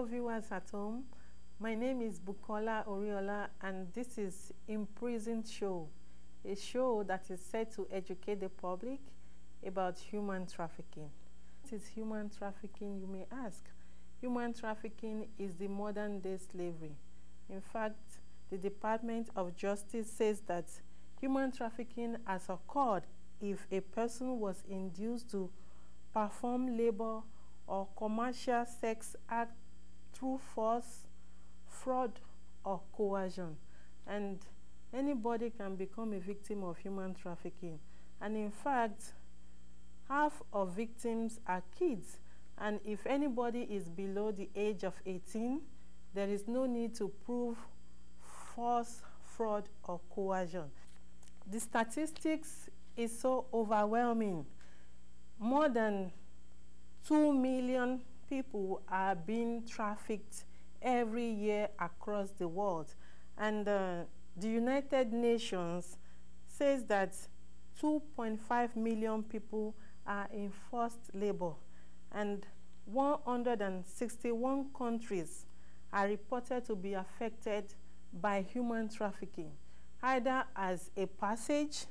Viewers at home, my name is Bukola Oriola and this is IMPRISONED Show, a show that is set to educate the public about human trafficking. What is human trafficking, you may ask? Human trafficking is the modern day slavery. In fact, the Department of Justice says that human trafficking has occurred if a person was induced to perform labor or commercial sex act through force, fraud, or coercion. And anybody can become a victim of human trafficking. And in fact, half of victims are kids. And if anybody is below the age of 18, there is no need to prove force, fraud, or coercion. The statistics is so overwhelming. More than 2 million people are being trafficked every year across the world. And the United Nations says that 2.5 million people are in forced labor, and 161 countries are reported to be affected by human trafficking, either as a passage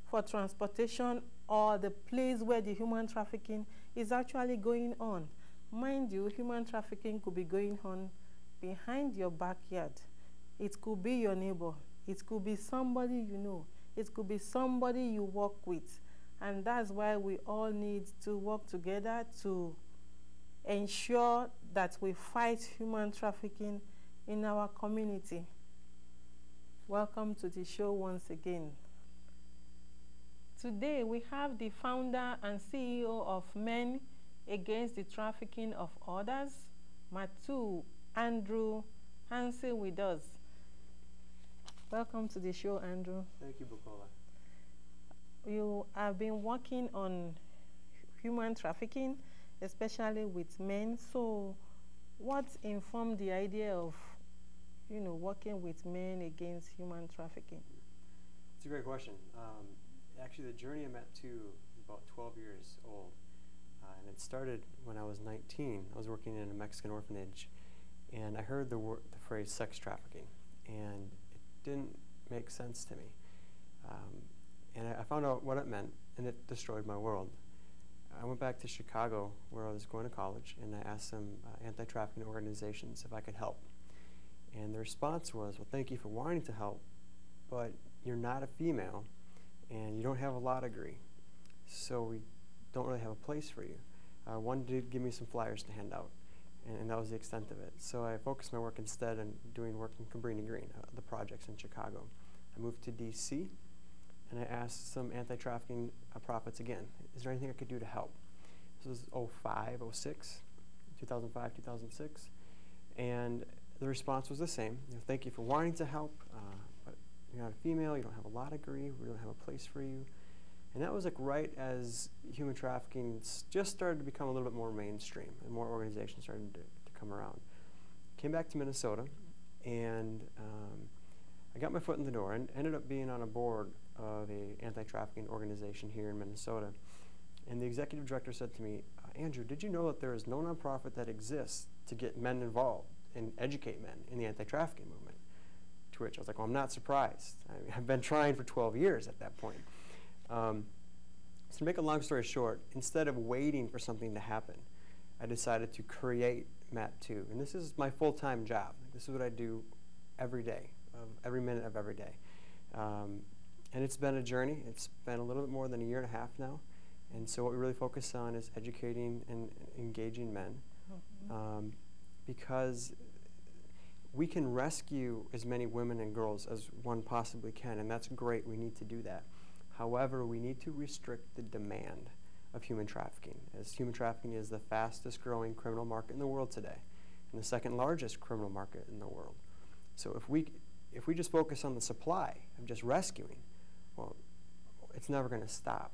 for transportation or the place where the human trafficking is actually going on. Mind you, human trafficking could be going on behind your backyard. It could be your neighbor. It could be somebody you know. It could be somebody you work with. And that's why we all need to work together to ensure that we fight human trafficking in our community. Welcome to the show once again. Today we have the founder and CEO of Men Against the Trafficking of Others, Matu Andrew Hansen, with us. Welcome to the show, Andrew. Thank you, Bukola. You have been working on human trafficking, especially with men. So what informed the idea of, working with men against human trafficking? It's a great question. Actually, the journey I met to is about 12 years old. And it started when I was 19. I was working in a Mexican orphanage, and I heard the phrase sex trafficking, and it didn't make sense to me. And I found out what it meant, and it destroyed my world. I went back to Chicago, where I was going to college, and I asked some anti-trafficking organizations if I could help. And the response was, well, thank you for wanting to help, but you're not a female, and you don't have a law degree, so we don't really have a place for you. One did give me some flyers to hand out, and that was the extent of it. So I focused my work instead on doing work in Cabrini Green, the projects in Chicago. I moved to DC, and I asked some anti-trafficking prophets again, is there anything I could do to help? This was 05, 06, 2005, 2006, and the response was the same. Thank you for wanting to help, but you're not a female, you don't have a law degree, we don't have a place for you. And that was like right as human trafficking just started to become a little bit more mainstream and more organizations started to come around. Came back to Minnesota, and I got my foot in the door and ended up being on a board of an anti-trafficking organization here in Minnesota. And the executive director said to me, Andrew, did you know that there is no nonprofit that exists to get men involved and educate men in the anti-trafficking movement? To which I was like, well, I'm not surprised. I've been trying for 12 years at that point. So to make a long story short, instead of waiting for something to happen, I decided to create MAT2. And this is my full-time job. This is what I do every day, every minute of every day. And it's been a journey. It's been a little bit more than a year and a half now. And so what we really focus on is educating and engaging men, because we can rescue as many women and girls as one possibly can, and that's great. We need to do that. However, we need to restrict the demand of human trafficking, as human trafficking is the fastest growing criminal market in the world today, and the second largest criminal market in the world. So if we just focus on the supply of just rescuing, well, it's never going to stop.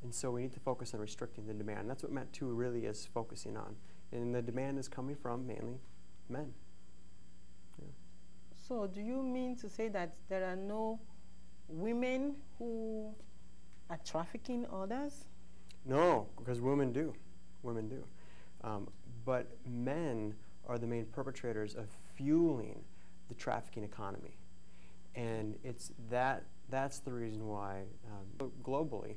And so we need to focus on restricting the demand. And that's what MAT2 really is focusing on. And the demand is coming from mainly men. Yeah. So do you mean to say that there are no women who are trafficking others? No, because women do. Women do. But men are the main perpetrators of fueling the trafficking economy. And that's the reason why globally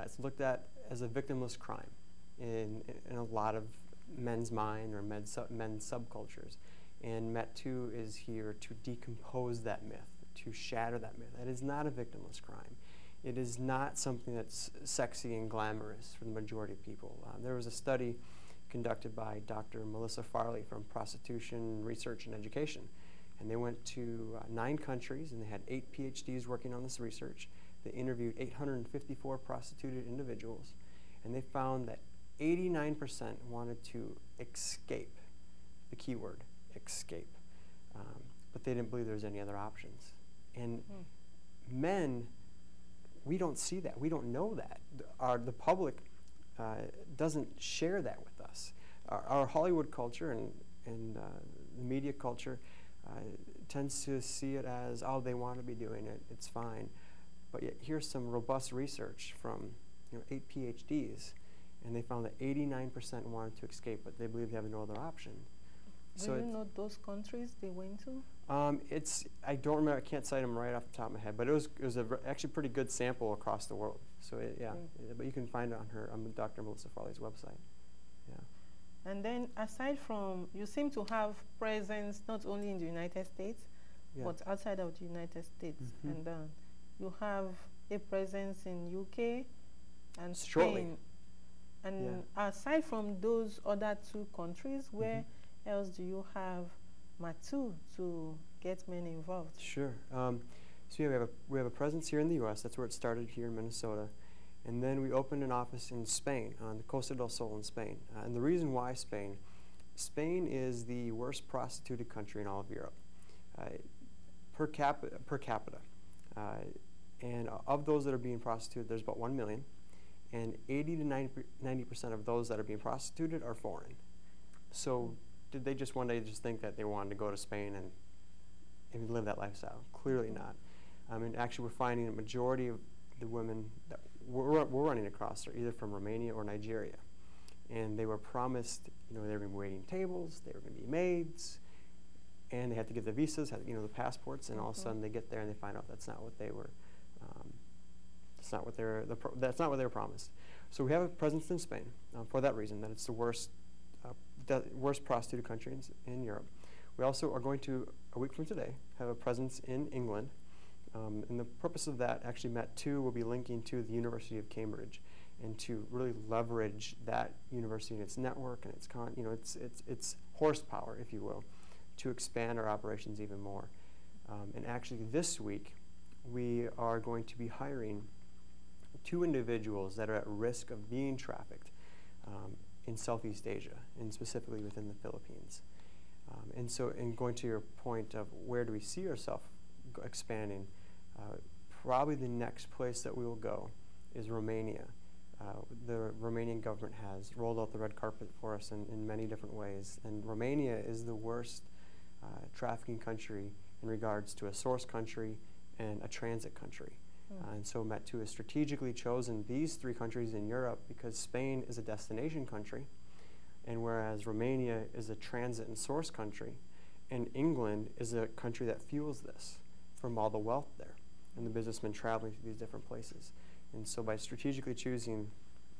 it's looked at as a victimless crime in a lot of men's mind or men's subcultures. And MET2 is here to decompose that myth, to shatter that myth. That is not a victimless crime. It is not something that's sexy and glamorous for the majority of people. There was a study conducted by Dr. Melissa Farley from Prostitution Research and Education. And they went to 9 countries, and they had 8 PhDs working on this research. They interviewed 854 prostituted individuals, and they found that 89% wanted to escape, the key word, escape. But they didn't believe there was any other options. And men, we don't see that. We don't know that. The public doesn't share that with us. Our Hollywood culture and the media culture tends to see it as, oh, they want to be doing it, it's fine. But yet here's some robust research from 8 PhDs, and they found that 89% wanted to escape, but they believe they have no other option. Do you know those countries they went to? I don't remember, I can't cite them right off the top of my head, but it was actually pretty good sample across the world. So but you can find it on Dr. Melissa Farley's website. Yeah. And then aside from, you seem to have presence not only in the United States, but outside of the United States. And you have a presence in UK and Spain. And aside from those other 2 countries, where else do you have MET2 to get men involved? Sure. So we have a presence here in the U.S. That's where it started, here in Minnesota. And then we opened an office in Spain, on the Costa del Sol in Spain. And the reason why Spain is the worst prostituted country in all of Europe, per capita. And of those that are being prostituted, there's about 1 million. And 80 to 90% of those that are being prostituted are foreign. So did they just one day just think that they wanted to go to Spain and live that lifestyle? Clearly not. And actually, we're finding a majority of the women that we're running across are either from Romania or Nigeria. And they were promised, they were going to be waiting tables, they were going to be maids, and they had to get the visas, the passports, and all of a sudden they get there and they find out that's not what they were. That's not what they were promised. So we have a presence in Spain for that reason, that it's the worst prostituted country in Europe. We also are going to, a week from today, have a presence in England. And the purpose of that, actually, MET2 will be linking to the University of Cambridge, and to really leverage that university and its network and its horsepower, if you will, to expand our operations even more. And actually, this week, we are going to be hiring 2 individuals that are at risk of being trafficked in Southeast Asia, and specifically within the Philippines. And so, in going to your point of where do we see ourselves expanding, probably the next place that we will go is Romania. The Romanian government has rolled out the red carpet for us in many different ways, and Romania is the worst trafficking country in regards to a source country and a transit country. And so MET2 has strategically chosen these 3 countries in Europe because Spain is a destination country, and whereas Romania is a transit and source country, and England is a country that fuels this from all the wealth there and the businessmen traveling to these different places. And so by strategically choosing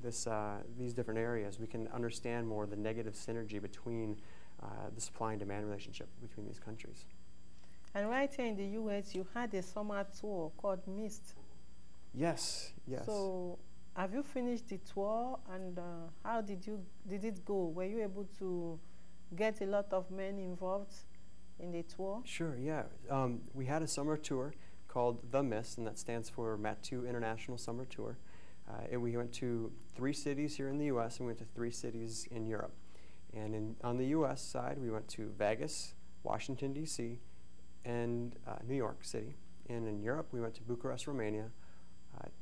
these different areas, we can understand more the negative synergy between the supply and demand relationship between these countries. And right here in the U.S., you had a summer tour called MIST. Yes. So have you finished the tour, and how did it go? Were you able to get a lot of men involved in the tour? Sure, yeah. We had a summer tour called The MIST, and that stands for MET2 International Summer Tour. And we went to 3 cities here in the U.S., and we went to 3 cities in Europe. And on the U.S. side, we went to Vegas, Washington, D.C., and New York City. And in Europe, we went to Bucharest, Romania,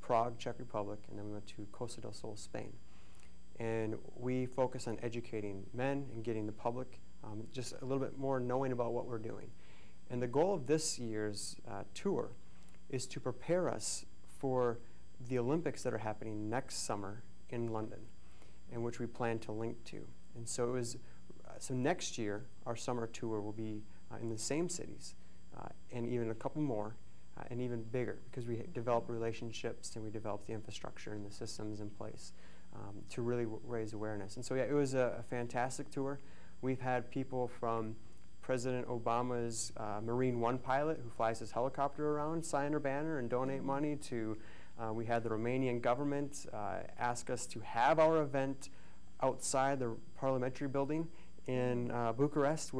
Prague, Czech Republic, and then we went to Costa del Sol, Spain. And we focus on educating men and getting the public just a little bit more knowing about what we're doing. And the goal of this year's tour is to prepare us for the Olympics that are happening next summer in London, and which we plan to link to. And so it was So next year, our summer tour will be in the same cities, and even a couple more, and even bigger, because we develop relationships and we develop the infrastructure and the systems in place to really raise awareness. And so, yeah, it was a fantastic tour. We've had people from President Obama's Marine One pilot, who flies his helicopter around, sign her banner and donate money, to we had the Romanian government ask us to have our event outside the parliamentary building in Bucharest,